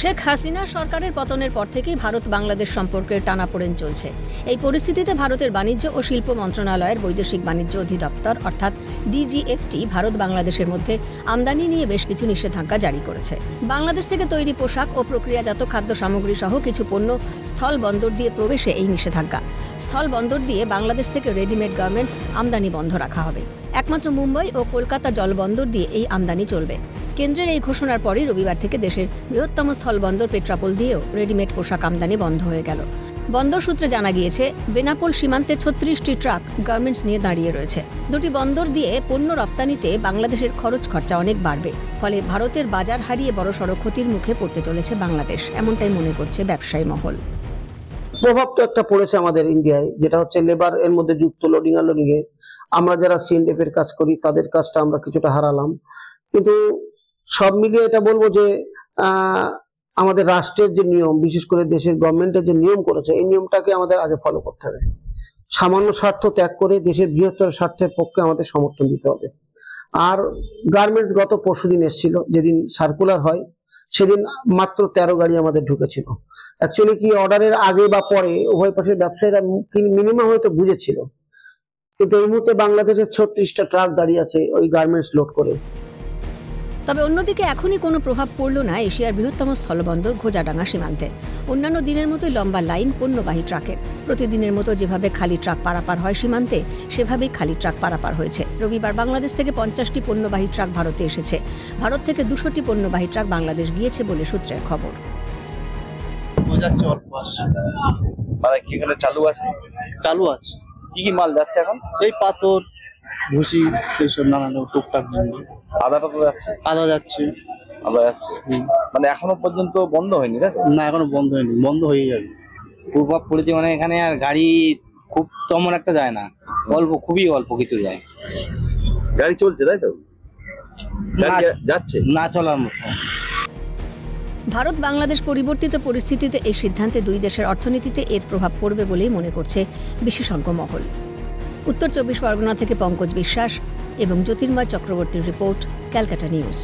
শেখ হাসিনা সরকারের পতনের পর থেকেই ভারত বাংলাদেশ সম্পর্কের টানাপোড়েন চলছে। এই পরিস্থিতিতে ভারতের বাণিজ্য ও শিল্প মন্ত্রণালয়ের বৈদেশিক বাণিজ্য অধিদপ্তর অর্থাৎ ডিজিএফটি ভারত বাংলাদেশের মধ্যে আমদানি নিয়ে বেশ কিছু নিষেধাজ্ঞা জারি করেছে। বাংলাদেশ থেকে তৈরি পোশাক ও প্রক্রিয়াজাত খাদ্য সামগ্রী সহ কিছু পণ্য স্থল বন্দর দিয়ে প্রবেশে এই নিষেধাজ্ঞা। স্থল বন্দর দিয়ে বাংলাদেশ থেকে রেডিমেড গার্মেন্টস আমদানি বন্ধ রাখা হবে। একমাত্র মুম্বাই ও কলকাতা জলবন্দর দিয়ে এই আমদানি চলবে। কেন্দ্রের এই ঘোষণার পরই রবিবার থেকে দেশের বৃহত্তম স্থলবন্দর পেট্রাপোল দিয়েও রেডিমেড পোশাক আমদানি বন্ধ হয়ে গেল। বন্দর সূত্রে জানা গিয়েছে, বেনাপোল সীমান্তে 36টি ট্রাক গার্মেন্টস নিয়ে দাঁড়িয়ে রয়েছে। দুটি বন্দর দিয়ে পণ্য রপ্তানিতে বাংলাদেশের খরচ খরচা অনেক বাড়বে। ফলে ভারতের বাজার হারিয়ে বড়সড় ক্ষতির মুখে পড়তে চলেছে বাংলাদেশ, এমনটাই মনে করছে ব্যবসায়ী মহল। প্রভাব তো একটা পড়েছে আমাদের ইন্ডিয়ায়, যেটা হচ্ছে লেবার এর মধ্যে যুক্ত লোডিং আনলোডিং এ আমরা যারা সিএনএফ এর কাজ করি তাদের কাজটা আমরা কিছুটা হারালাম। কিন্তু সব মিলিয়ে এটা বলবো যে আমাদের রাষ্ট্রের যে নিয়ম, বিশেষ করে দেশের গভর্নমেন্টের যে নিয়ম করেছে, এই নিয়মটাকে আমাদের আগে ফলো করতে হবে। সামান্য স্বার্থ ত্যাগ করে দেশের বৃহত্তর স্বার্থের পক্ষে আমাদের সমর্থন দিতে হবে। আর গার্মেন্টস গত পরশুদিন এসেছিল, যেদিন সার্কুলার হয় সেদিন মাত্র 13 গাড়ি আমাদের ঢুকেছিল। অ্যাকচুয়ালি কি অর্ডারের আগে বা পরে উভয় পাশের ব্যবসায়ীরা মিনিমাম হয়তো বুঝেছিল, কিন্তু এই মুহূর্তে বাংলাদেশের 36টা ট্রাক দাঁড়িয়ে আছে ওই গার্মেন্টস লোড করে। তবে অন্যদিকে এখনই কোনো প্রভাব পড়ল না এশিয়ার বৃহত্তম স্থলবন্দর ঘোজাডাঙ্গা সীমান্তে। অন্যান্য দিনের মতোই লম্বা লাইন পণ্যবাহী ট্রাকের। প্রতিদিনের মতো যেভাবে খালি ট্রাক পারাপার হয় সীমান্তে, সেভাবেই খালি ট্রাক পারাপার হয়েছে। রবিবার বাংলাদেশ থেকে 50টি পণ্যবাহী ট্রাক ভারতে এসেছে। ভারত থেকে 200টি পণ্যবাহী ট্রাক বাংলাদেশ গিয়েছে বলে সূত্রের খবর। চালু আছে কি কি মাল যাচ্ছে এখন? এই পাথর, ভুসি, এইসব নানান টুকটাক জিনিস। আদাটা তো যাচ্ছে, আদা যাচ্ছে। মানে এখনো পর্যন্ত বন্ধ হয়নি, তাই তো? না, এখনো বন্ধ হয়নি, বন্ধ হয়ে যাবে। প্রভাব পড়েছে মানে এখানে আর গাড়ি খুব তেমন একটা যায় না, অল্প, খুবই অল্প কিছু যায়। গাড়ি চলছে, তাই তো? যাচ্ছে না চলার মতো। ভারত বাংলাদেশ পরিবর্তিত পরিস্থিতিতে এই সিদ্ধান্তে দুই দেশের অর্থনীতিতে এর প্রভাব পড়বে বলেই মনে করছে বিশেষজ্ঞ মহল। উত্তর 24 পরগনা থেকে পঙ্কজ বিশ্বাস এবং জ্যোতির্ময় চক্রবর্তীর রিপোর্ট, ক্যালকাটা নিউজ।